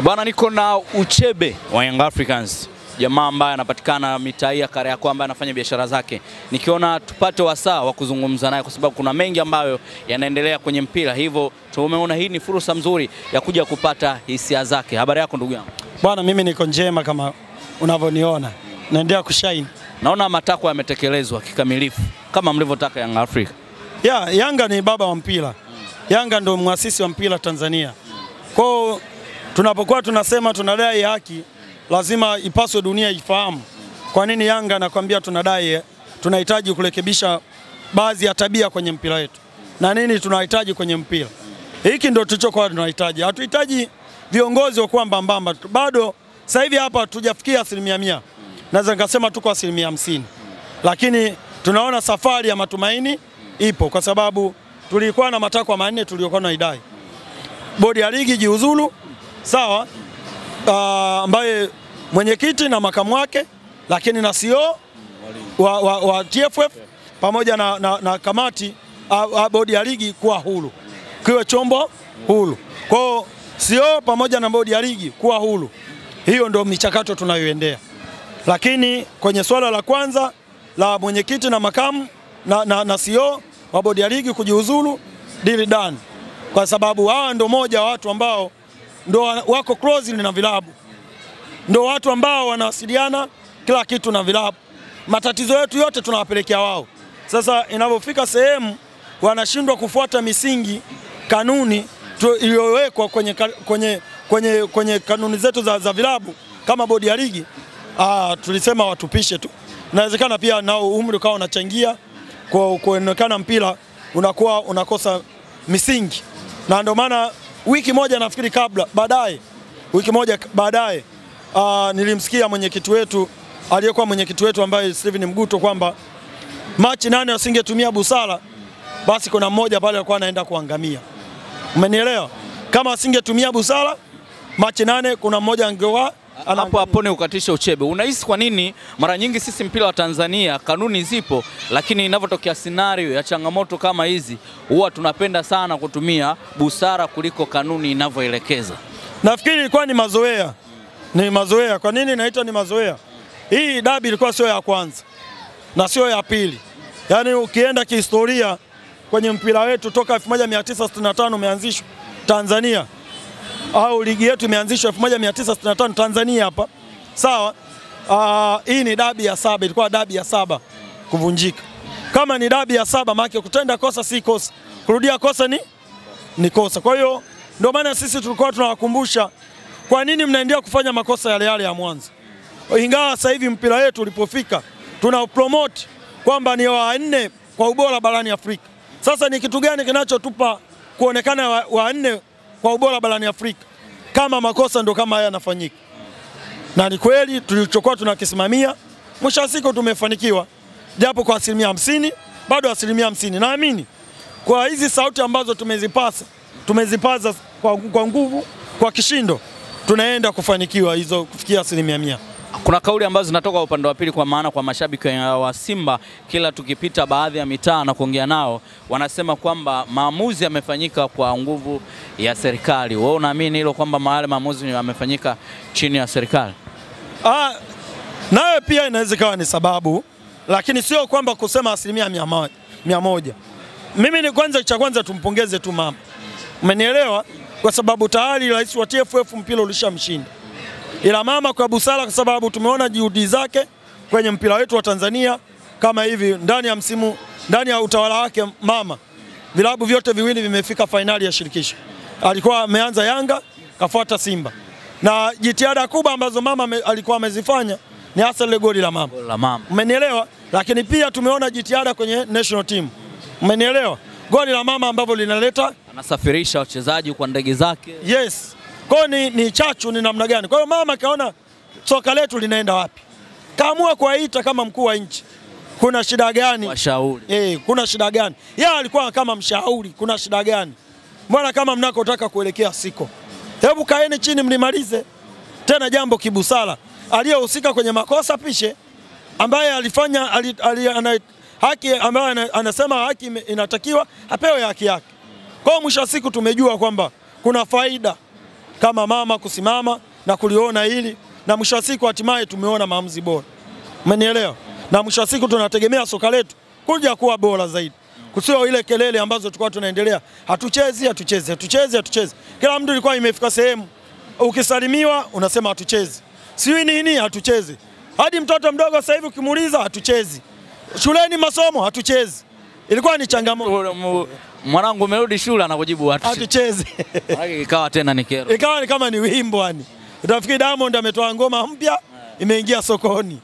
Bwana, niko na Uchebe wa Young Africans, jamaa ambaye anapatikana mitaa ya Kariakoo, ambaye anafanya biashara zake. Nikiona tupate wasaa wa kuzungumza naye kwa sababu kuna mengi ambayo yanaendelea kwenye mpira. Hivyo tumeona hii ni fursa nzuri ya kuja kupata hisia zake. Habari yako ndugu yangu? Bwana, mimi niko njema kama unavyoniona. Naendelea kushine. Naona matakwa yametekelezwa kikamilifu kama mlivyotaka Young Africa. Yanga ni baba wa mpira. Yanga ndio muasisi wa mpira Tanzania. Kwa tunapokuwa tunasema tunadai haki, lazima ipaswe dunia ifahamu kwa nini Yanga nakwambia tunahitaji kurekebisha baadhi ya tabia kwenye mpira wetu. Na nini tunahitaji kwenye mpira. Hiki ndio tulichokuwa tunahitaji. Hatuhitaji viongozi wa kuwa mbambamba. Bado sasa hivi hapa tujafikia 100%. Naweza nikasema tuko 50%. Lakini tunaona safari ya matumaini ipo kwa sababu tulikuwa na matakwa manne tuliyokuwa tunaidai. Bodi ya ligi jiuzulu, sawa, ambaye mwenyekiti na makamu wake, lakini na CEO wa TFF pamoja na kamati bodi ya ligi kuwa huru. Kiwe chombo huru. Kwa CEO pamoja na bodi ya ligi kuwa huru. Hiyo ndio michakato tunayoendea. Lakini kwenye swala la kwanza la mwenyekiti na makamu na CEO wa bodi ya ligi kujiuzulu, deal done. Kwa sababu hawa ndio moja wa watu ambao ndio wako close na vilabu. Ndio watu ambao wanawasiliana kila kitu na vilabu. Matatizo yetu yote tunawapelekea wao. Sasa inapofika sehemu wanashindwa kufuata misingi, kanuni iliyowekwa kwenye kanuni zetu za vilabu kama bodi ya ligi, tulisema watupishe tu. Inawezekana pia nao umri ukao unachangia kwa kuonekana mpira unakuwa unakosa misingi. Na ndio maana wiki moja nafikiri wiki moja baadaye nilimsikia mwenyekiti wetu aliyekuwa mwenyekiti wetu ambaye Steven Mguto kwamba Machi 8 wasingetumia busara, basi kuna mmoja pale alikuwa anaenda kuangamia. Umenielewa? Kama wasingetumia busara Machi 8 kuna mmoja angewa hapo ni ukatisha Uchebe. Unahisi kwa nini mara nyingi sisi mpira wa Tanzania kanuni zipo, lakini inavyotokea scenario ya changamoto kama hizi huwa tunapenda sana kutumia busara kuliko kanuni inavyoelekeza? Nafikiri ilikuwa ni mazoea. Ni mazoea. Kwa nini naita ni mazoea? Hii dabi ilikuwa sio ya kwanza na sio ya pili. Yaani ukienda kihistoria kwenye mpira wetu toka 1965 umeanzishwa Tanzania, au ligi yetu imeanzishwa 1965 Tanzania hapa. Sawa? Hii ni dabi ya 7, ilikuwa dabi ya 7 kuvunjika. Kama ni dabi ya 7 maana kutenda kosa si kosa, kurudia kosa ni kosa. Kwa hiyo ndio maana sisi tulikuwa tunawakumbusha kwa nini mnaendelea kufanya makosa yale ya mwanzo. Ingawa sasa hivi mpira wetu ulipofika tuna promote kwamba ni wa 4 kwa ubora barani Afrika. Sasa ni kitu gani kinachotupa kuonekana wa 4 kwa ubora barani Afrika kama makosa ndo kama haya yanafanyika? Na ni kweli tulichokuwa tunakisimamia mwisho wa siku tumefanikiwa, japo kwa 50%, bado 50%. Naamini kwa hizi sauti ambazo tumezipaza kwa nguvu, kwa kishindo, tunaenda kufanikiwa hizo kufikia 100%. Kuna kauli ambazo zinatoka upande wa pili, kwa maana kwa mashabiki wa Simba kila tukipita baadhi ya mitaa na kuongea nao wanasema kwamba maamuzi yamefanyika kwa nguvu ya serikali. Wewe unaamini hilo kwamba maamuzi yamefanyika chini ya serikali? Nayo pia inaweza kuwa ni sababu, lakini sio kwamba kusema 100%. Mimi ni kwanza tumpongeze tu mama. Umenielewa? Kwa sababu tayari rais wa TFF mpira ulishamshinda. Ila mama kwa busara, kwa sababu tumeona juhudi zake kwenye mpira wetu wa Tanzania kama hivi ndani ya utawala wake mama, vilabu vyote viwili vimefika fainali ya shirikisho. Alikuwa ameanza Yanga, kafuata Simba. Na jitihada kubwa ambazo mama alikuwa amezifanya ni hasa ile goli la mama. Umenielewa? Lakini pia tumeona jitihada kwenye national team. Umenielewa? Goli la mama ambavyo linaleta, anasafirisha wachezaji kwa ndege zake. Yes. Kwa ni chachu ni namna gani? Kwa hiyo mama kaona soka letu linaenda wapi. Kaamua kuwaita kama mkuu wa nchi. Kuna shida gani? Washauri. Kuna shida gani? Yeye alikuwa kama mshauri, kuna shida gani? Mbona kama mnakotaka kuelekea siko? Hebu kaeni chini mlimalize. Tena jambo kibusara. Aliyehusika kwenye makosa pishe, ambaye alifanya haki, ambaye anasema haki inatakiwa apewe haki yake. Kwa mwisho wa siku tumejua kwamba kuna faida kama mama kusimama na kuliona hili, na mwisho wa siku hatimaye tumeona maamuzi bora. Umenielewa? Na mwisho wa siku tunategemea soka letu kuja kuwa bora zaidi. Kusio ile kelele ambazo tulikuwa tunaendelea, hatuchezi. Kila mtu alikuwa imefika sehemu ukisalimiwa unasema hatuchezi. Sio nini hatuchezi. Hadi mtoto mdogo sasa hivi ukimuuliza hatuchezi. Shuleni masomo hatuchezi. Ilikuwa ni changamoto. Mwanangu umerudi shule anakujibu hatuchezi. Ikawa tena ni kero. Ikawa ni kama ni wimbo yani. Utafikiri Diamond ametoa ngoma mpya imeingia sokoni.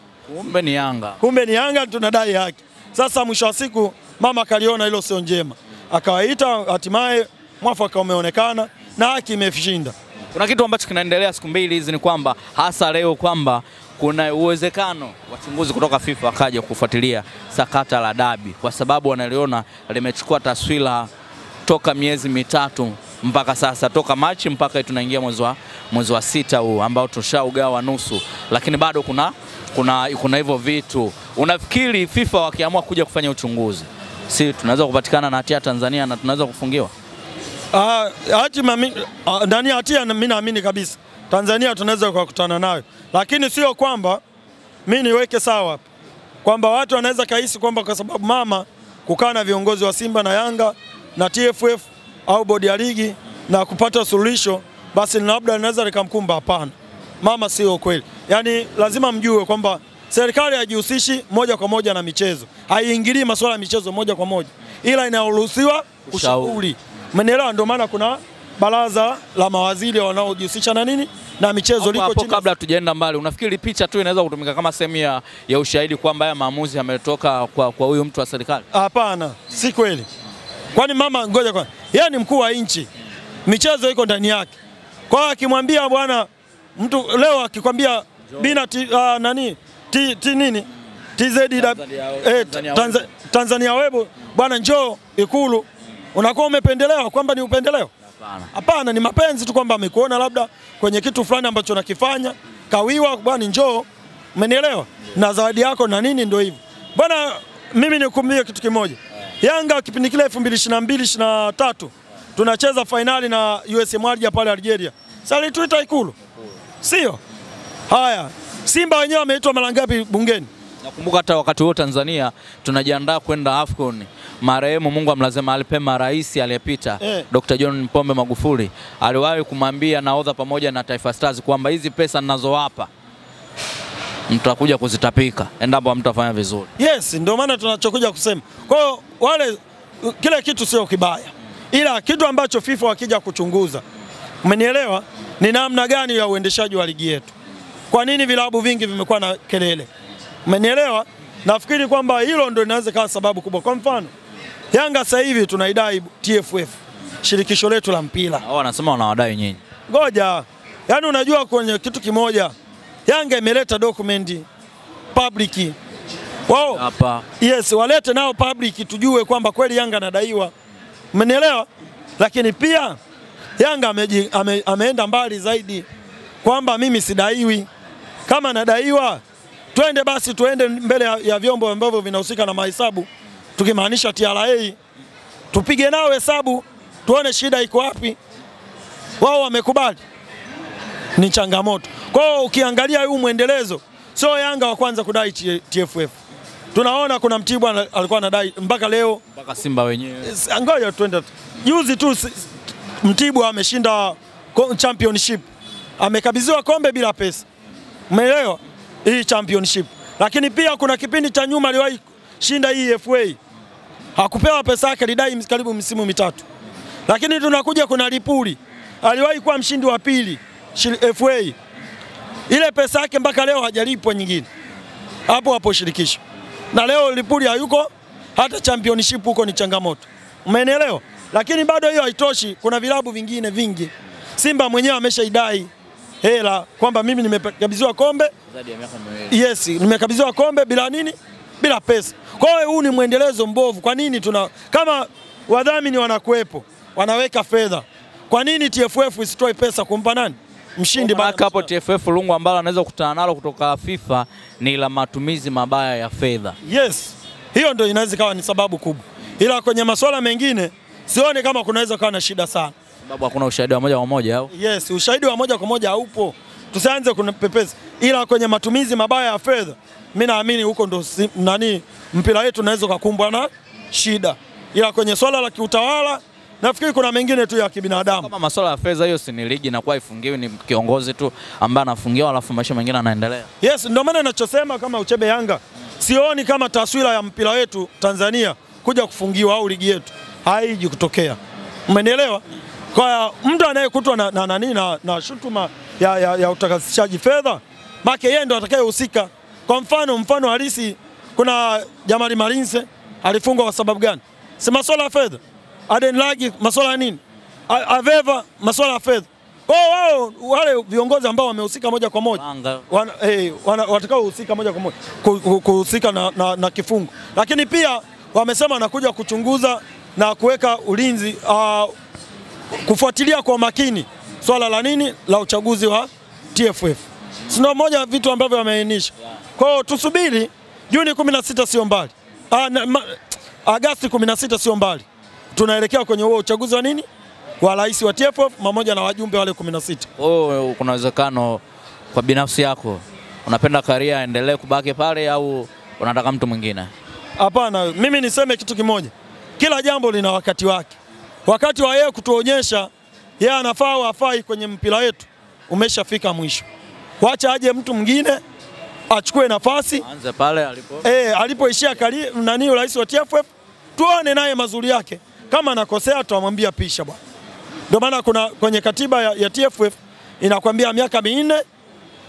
Kumbe ni Yanga tunadai haki. Sasa mwisho wa siku mama kaliona hilo sio njema. Akawaita, hatimaye mwafaka umeonekana na haki imeshinda. Kuna kitu ambacho kinaendelea siku mbili hizi ni kwamba hasa leo kwamba kuna uwezekano wachunguzi kutoka FIFA wakaja kufuatilia sakata la dabi kwa sababu wanaliona limechukua taswira toka miezi mitatu mpaka sasa, toka Machi mpaka tunaingia mwezi wa 6 huu ambao tushaugawa nusu, lakini bado kuna hivyo vitu. Unafikiri FIFA wakiamua kuja kufanya uchunguzi, si tunaweza kupatikana na hatia Tanzania na tunaweza kufungiwa? Ndani hatia mimi naamini kabisa Tanzania tunaweza kukutana nayo, lakini sio kwamba mimi niweke sawa kwamba watu wanaweza kahisi kwamba kwa sababu mama kukaa na viongozi wa Simba na Yanga na TFF au bodi ya ligi na kupata suluhisho basi labda naweza likamkumba. Hapana, mama sio kweli. Yani lazima mjue kwamba serikali haijihusishi moja kwa moja na michezo, haiingilii masuala ya michezo moja kwa moja, ila inaruhusiwa kushauri. Umeelewa? Ndio maana kuna baraza la mawaziri wanaojihusisha na nini na michezo liko chini. Kabla tujaenda mbali, unafikiri picha tu inaweza kutumika kama sehemu ya ushahidi kwamba haya maamuzi yametoka kwa huyu mtu wa serikali? Hapana, si kweli. Kwani mama ngoja kwa yeye ni mkuu wa nchi, michezo iko ndani yake. Kwa hiyo akimwambia bwana mtu leo akikwambia bina nani nini Tanzania Webo bwana njoo Ikulu, unakuwa umependelewa kwamba ni upendeleo? Hapana, ni mapenzi tu kwamba amekuona labda kwenye kitu fulani ambacho nakifanya kawiwa bwana njoo. Umenielewa? Na zawadi yako na nini, ndio hivyo. Bwana mimi nikuambie kitu kimoja. Yanga kipindi kile 2022-23 tunacheza finali na USM Alger pale Algeria. Sasa tuita Ikulu. Sio? Haya, Simba wenyewe wameitwa mara ngapi bungeni? Nakumbuka hata wakati huo Tanzania tunajiandaa kwenda AFCON, marehemu Mungu amlaze mahali pema rais aliyepita Dr. John Pombe Magufuli aliwahi kumwambia nahodha pamoja na Taifa Stars kwamba hizi pesa ninazowapa mtakuja kuzitapika endapo mtafanya vizuri. Yes, ndio maana tunachokuja kusema. Kwa hiyo wale kile kitu sio kibaya, ila kitu ambacho FIFA wakija kuchunguza, umenielewa, ni namna gani ya uendeshaji wa ligi yetu. Kwa nini vilabu vingi vimekuwa na kelele? Umenielewa? Nafikiri kwamba hilo ndio linaweza kuwa sababu kubwa. Kwa mfano, Yanga sasa hivi tunaidai TFF, shirikisho letu la mpira. Hao wanasema wanawadai nyinyi. Ngoja. Yaani unajua kwenye kitu kimoja, Yanga imeleta dokumenti public. Wao hapa. Yes, walete nao public tujue kwamba kweli Yanga anadaiwa. Umenielewa? Lakini pia Yanga ameenda mbali zaidi kwamba mimi sidaiwi. Kama nadaiwa, tuende mbele ya vyombo ambavyo vinahusika na mahesabu, tukimaanisha TRA, tupige nao hesabu tuone shida iko wapi. Wao wamekubali. Ni changamoto. Kwa hiyo ukiangalia huu muendelezo, sio Yanga wa kwanza kudai TFF. Tunaona kuna Mtibwa alikuwa anadai mpaka leo, mpaka Simba wenyewe. Ngoja twende. Juzi tu Mtibwa ameshinda championship, amekabidhiwa kombe bila pesa. Umeelewa? Hii championship. Lakini pia kuna kipindi cha nyuma aliwahi shinda hii FA, hakupewa pesa yake, lidai karibu misimu mitatu. Lakini tunakuja kuna Lipuli aliwahi kuwa mshindi wa pili FA, ile pesa yake mpaka leo hajalipwa nyingine. Hapo shirikisho. Na leo Lipuli hayuko, hata championship huko ni changamoto. Umeelewa? Lakini bado hiyo haitoshi, kuna vilabu vingine vingi. Simba mwenyewe ameshaidai hela kwamba mimi nimekabidhiwa kombe zaidi ya miaka miwili. Yes, nimekabidhiwa kombe bila nini? Bila pesa. Kwa hiyo huu ni muendelezo mbovu. Kwa nini kama wadhamini wanakuepo, wanaweka fedha, kwa nini TFF isitoe pesa kumpa nani? Mshindi bado hapo TFF lungu ambalo anaweza kukutana nalo kutoka FIFA ni la matumizi mabaya ya fedha. Yes. Hiyo ndio inaweza kuwa ni sababu kubwa. Ila kwenye masuala mengine sioni kama kunaweza kuwa na shida sana. Sababu hakuna ushahidi wa moja kwa moja au? Yes, ushahidi wa moja kwa moja haupo. Tusianze kunipepesa. Ila kwenye matumizi mabaya ya fedha, mimi naamini huko ndo mpira wetu unaweza kukumbwa na shida. Ila kwenye swala la kiutawala nafikiri kuna mengine tu ya kibinadamu. Kama masuala ya fedha, hiyo si ni ligi na kwa ifungiwi, ni kiongozi tu ambaye anafungiwa alafu maisha mengine yanaendelea. Yes, ndio maana ninachosema kama Uchebe Yanga, sioni kama taswira ya mpira wetu Tanzania kuja kufungiwa au ligi yetu haiji kutokea. Umenielewa? Kwa mtu anayekutwa na shutuma ya utakasishaji fedha, make yeye ndo atakayehusika. Kwa mfano halisi, kuna Jamali Malinse alifungwa kwa sababu gani? Si masuala ya fedha. Aden Lagi masuala ya nini? Aveva masuala ya fedha. Kwa wao wale viongozi ambao wamehusika moja kwa moja watakao husika moja kwa moja kuhusika na kifungo. Lakini pia wamesema wanakuja kuchunguza na kuweka ulinzi, kufuatilia kwa makini swala la nini la uchaguzi wa TFF. Sio moja vitu ambavyo wameainisha. Kwa hiyo tusubiri, Juni 16 sio mbali. Agosti 16 sio mbali. Tunaelekea kwenye huo uchaguzi wa nini? Wa rais wa TFF pamoja na wajumbe wale 16. Kuna uwezekano kwa binafsi yako unapenda Karia endelee kubaki pale au unataka mtu mwingine? Hapana, mimi niseme kitu kimoja. Kila jambo lina wakati wake. Wakati wa yeye kutuonyesha yeye anafaa au hafai kwenye mpira wetu umeshafika mwisho. Wacha aje mtu mwingine achukue nafasi. Anze pale alipoishia Karia rais wa TFF, tuone naye mazuri yake. Kama anakosea tutamwambia pisha bwana. Ndio maana kuna kwenye katiba ya TFF inakwambia miaka 4,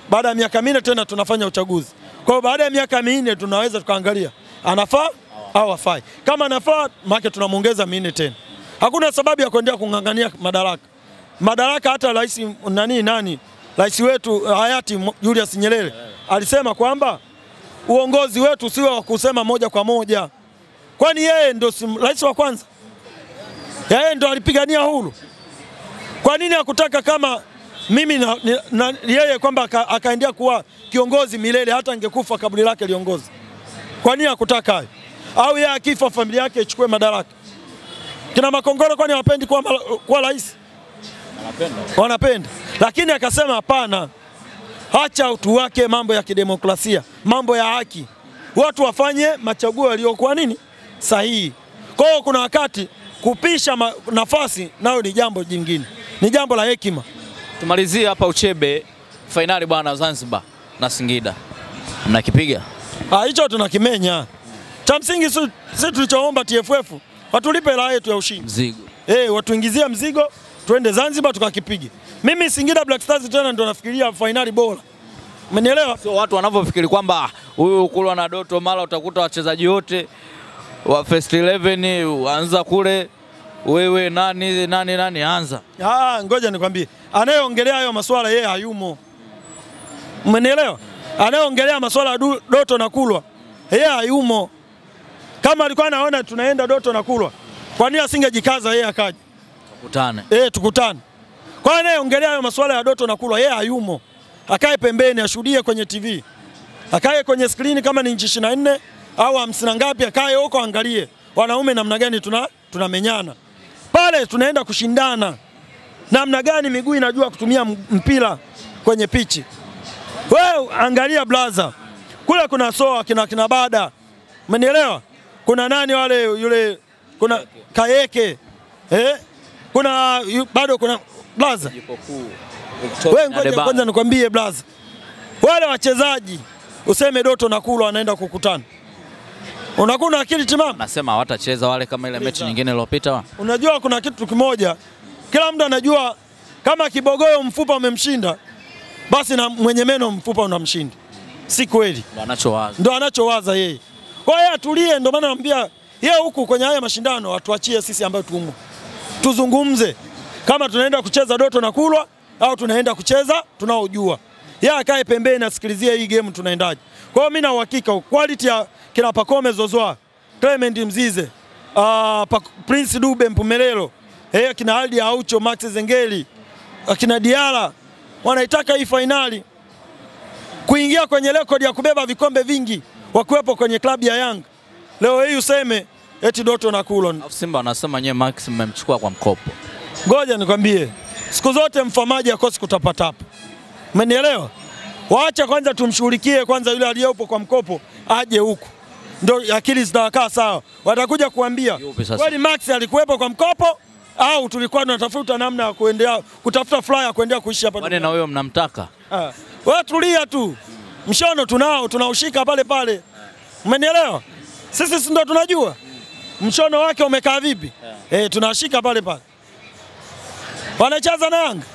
baada ya miaka 4 tena tunafanya uchaguzi. Kwa hiyo baada ya miaka 4 tunaweza tukaangalia anafaa au hafai. Kama anafaa, maana tunamuongeza 4 tena. Hakuna sababu ya kuendelea kungangania madaraka. Hata rais wetu hayati Julius Nyerere alisema kwamba uongozi wetu sio wa kusema moja kwa moja. Kwani yeye ndo rais wa kwanza? Yeye ndo alipigania huru. Kwa nini hakutaka kama mimi na yeye kwamba akaendelea kuwa kiongozi milele hata angekufa kaburi lake liongozi? Kwa nini hakutaka hayo? Au yeye akifa familia yake ichukue madaraka? Kina Makongoro kwani hawapendi kuwa rais? Wanapenda. Lakini akasema hapana. Acha utu wake mambo ya kidemokrasia, mambo ya haki. Watu wafanye machaguo yaliyokuwa nini? Sahihi. Kwa hiyo kuna wakati kupisha nafasi nayo ni jambo jingine. Ni jambo la hekima. Tumalizie hapa Uchebe, finali bwana Zanzibar na Singida. Mnakipiga? Hicho tunakimenya. Cha msingi sisi tulichoomba TFF watulipe hela yetu ya ushindi. Mzigo. Watuingizie mzigo, twende Zanzibar tukakipige. Mimi Singida Black Stars tena ndo nafikiria finali bora. Umenielewa? Sio watu wanavyofikiri kwamba huyu Kulwa na Doto mara utakuta wachezaji wote wa first 11 waanza kule, wewe nani anza. Ngoja nikwambie. Anayeongelea hayo masuala yeye hayumo. Umenielewa? Anayeongelea masuala ya Doto na Kulwa yeye hayumo. Kama alikuwa anaona tunaenda Doto na Kulwa, kwa nini asingejikaza yeye akaje? Tukutane. Tukutane. Kwa nini anayeongelea hayo masuala ya Doto na Kulwa yeye hayumo? Akae pembeni ashuhudie kwenye TV. Akae kwenye screen kama ni inchi 24 au 50 ngapi, akae huko angalie wanaume namna gani tunamenyana. Pale tunaenda kushindana. Namna gani miguu inajua kutumia mpira kwenye pichi. Wewe angalia blaza. Kule kuna Soa kina Bada. Umenielewa? Kuna nani wale yule, kuna Kayeke. Bado kuna blaza. Wewe ngoja kwanza nikwambie blaza. Wale wachezaji useme Doto na Kulwa wanaenda kukutana. Unakuna akili timamu? Nasema hawatacheza wale kama ile mechi nyingine iliyopita. Unajua kuna kitu kimoja. Kila mtu anajua kama kibogoyo mfupa umemshinda, basi na mwenye meno mfupa unamshinda. Si kweli. Ndio anachowaza yeye. Kwa hiyo atulie, ndio maana naambia yeye huku kwenye haya mashindano atuachie sisi ambao tumo. Tuzungumze kama tunaenda kucheza Doto na Kulwa au tunaenda kucheza tunaojua. Yeye akae pembeni asikilizie hii game tunaendaje. Kwa hiyo mimi na uhakika quality ya kina Pacome Zouzoua, Clement Mzize, Prince Dube Mpumelelo, kina Aldi Aucho, Max Zengeli, kina Diala wanaitaka hii finali kuingia kwenye rekodi ya kubeba vikombe vingi wakiwepo kwenye klabu ya Yanga. Leo hii useme eti Doto na Kulwa. Simba wanasema nyewe Max mmemchukua kwa mkopo. Ngoja nikwambie, siku zote mfamaji akosi kutapatapa. Umenielewa? Waacha kwanza tumshughulikie kwanza yule aliyepo kwa mkopo aje huku. Ndio akili zitakaa sawa. Watakuja kuambia kweli Max alikuwepo kwa mkopo au tulikuwa tunatafuta namna ya kuendelea kutafuta flyer kuendelea kuishi hapa. Kwani na wewe mnamtaka? Wewe tulia tu. Mshono tunaushika pale pale. Umenielewa? Sisi ndio tunajua. Mshono wake umekaa vipi? Tunashika pale pale. Wanacheza na Yanga.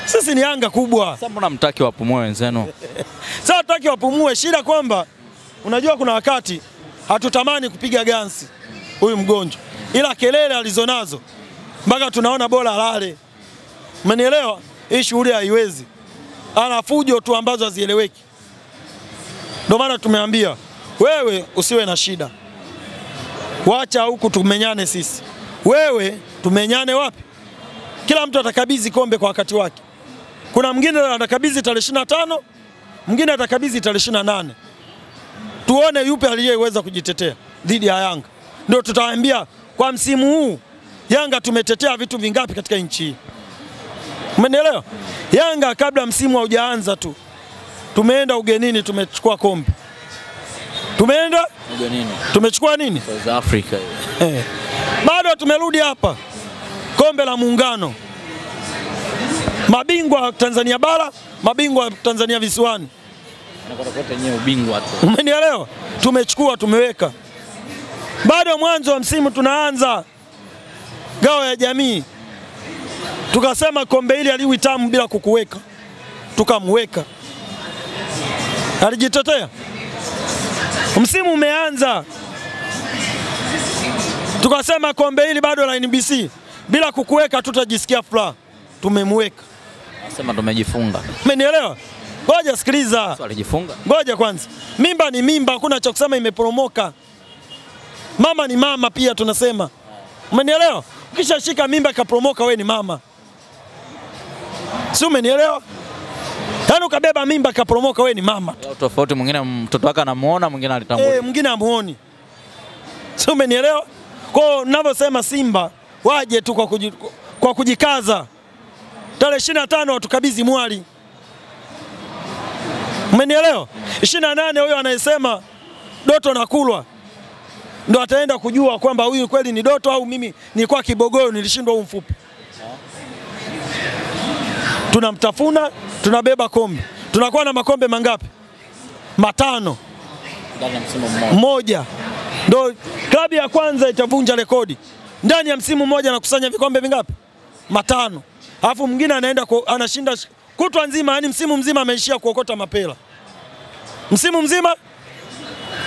Sisi ni Yanga kubwa. Sasa mbona mtaki wapumue wenzenu? Sasa tutaki wapumue, shida kwamba unajua kuna wakati hatutamani kupiga gansi huyu mgonjwa. Ila kelele alizonazo mpaka tunaona bora lale. Umenielewa? Hii shughuli haiwezi. Ana fujo tu ambazo hazieleweki. Ndio maana tumeambia wewe usiwe na shida. Wacha huku tumenyane sisi. Wewe tumenyane wapi? Kila mtu atakabidhi kombe kwa wakati wake. Kuna mwingine atakabidhi tarehe 25, mwingine atakabidhi tarehe 28. Tuone yupi aliyeweza kujitetea dhidi ya Yanga. Ndio tutawaambia kwa msimu huu Yanga tumetetea vitu vingapi katika nchi hii. Umenielewa? Yanga kabla msimu haujaanza tu tumeenda ugenini tumechukua kombe. Tumeenda ugenini. Tumechukua nini? South Africa. Bado tumerudi hapa. Kombe la Muungano. Mabingwa Tanzania bara, mabingwa Tanzania visiwani. Kote nyewe ubingwa tu. Umenielewa? Tumechukua tumeweka. Bado mwanzo wa msimu tunaanza ngao ya jamii. Tukasema kombe hili aliwi tamu bila kukuweka. Tukamweka. Alijitetea. Msimu umeanza. Tukasema kombe hili bado la NBC bila kukuweka tutajisikia furaha. Tumemweka. Nasema tumejifunga. Umenielewa? Ngoja sikiliza. Sio alijifunga. Ngoja kwanza. Mimba ni mimba, hakuna cha kusema imeporomoka. Mama ni mama pia tunasema. Umenielewa? Ukishashika mimba ikaporomoka wewe ni mama. Si umenielewa? Yaani ukabeba mimba ikaporomoka wewe ni mama. Tofauti mwingine mtoto wake anamuona, mwingine alitangulia. Mwingine amuoni. Si umenielewa? Kwa ninavyosema Simba waje tu kwa kujikaza. Tarehe 25 watukabidhi mwali. Umenielewa? 28 huyo anayesema Doto nakulwa ndo ataenda kujua kwamba huyu kweli ni Doto au mimi nilikuwa kibogoyo nilishindwa huu mfupi. Tunamtafuna, tunabeba kombe. Tunakuwa na makombe mangapi? 5. Ndani ya msimu mmoja. Ndio klabu ya kwanza itavunja rekodi. Ndani ya msimu mmoja anakusanya vikombe vingapi? 5. Alafu mwingine anaenda anashinda kutwa nzima, yani msimu mzima ameishia kuokota mapela. Msimu mzima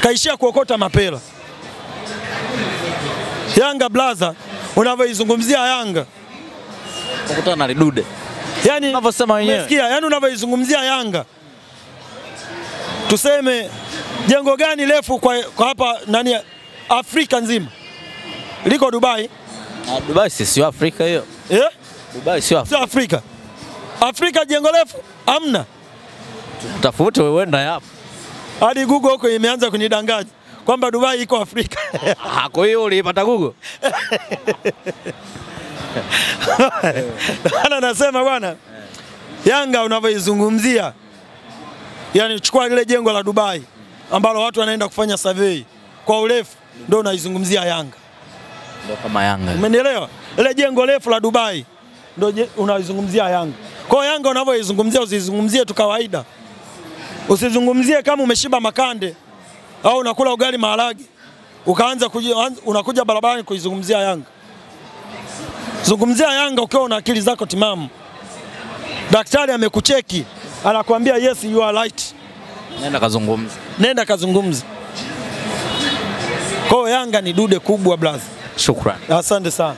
kaishia kuokota mapela. Yanga blaza, unavyoizungumzia Yanga kukutana na Lidude. Yani unavyosema wenyewe. Umesikia? Yani unavyoizungumzia Yanga. Tuseme jengo gani refu kwa hapa nani Afrika nzima? Liko Dubai. Dubai sio Afrika hiyo. Dubai sio Afrika. Sio Afrika. Afrika jengo refu hamna. Tafute wewe ndio hapo. Hadi Google huko imeanza kunidanganya kwamba Dubai iko Afrika. Kwa hiyo ulipata Google? Ana nasema bwana, Yanga unavyoizungumzia, yani chukua lile jengo la Dubai ambalo watu wanaenda kufanya survey kwa urefu, ndio unaizungumzia Yanga. Ndio kama Yanga. Umeelewa? Ile jengo refu la Dubai ndio unaizungumzia Yanga. Kwa Yanga unavyoizungumzia usizungumzie tu kawaida. Usizungumzie kama umeshiba makande au unakula ugali maharage ukaanza unakuja barabarani kuizungumzia Yanga. Zungumzia Yanga ukiwa una akili zako timamu. Daktari amekucheki, anakuambia yes you are right. Nenda kazungumza. Nenda kazungumza. Kwa Yanga ni dude kubwa blaza. Shukrani. Asante sana.